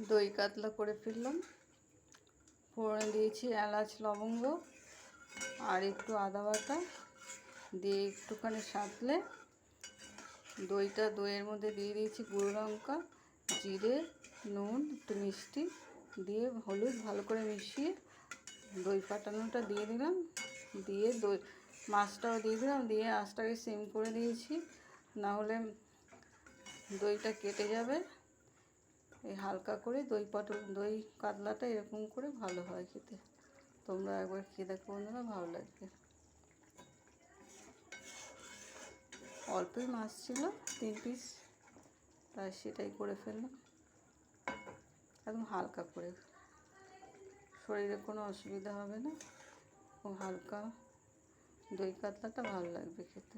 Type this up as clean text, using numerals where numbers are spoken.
দই কাতলা করে ফেললাম। ফোড়নে দিয়েছি এলাচ লবঙ্গ আর একটু আদা বাটা দিয়ে একটুখানি সাঁতলে দইয়ের মধ্যে দিয়ে দিয়েছি গুঁড়ো লঙ্কা, জিরে, নুন, একটু মিষ্টি দিয়ে হলুদ ভালো করে মিশিয়ে দই ফাটানোটা দিয়ে দিলাম, দিয়ে মাছটাও দিয়ে দিলাম, দিয়ে আঁচটাকে সিম করে দিয়েছি, না হলে দইটা কেটে যাবে। এই হালকা করে দই কাতলাটা এরকম করে ভালো হয় খেতে। তোমরা একবার খেয়ে দেখো বন্ধুরা, ভালো লাগবে। অল্পই মাছ ছিল, 3 পিস, তাই সেটাই করে ফেললাম একদম হালকা করে। শরীরে কোনো অসুবিধা হবে না, খুব হালকা দই কাতলাটা ভালো লাগবে খেতে।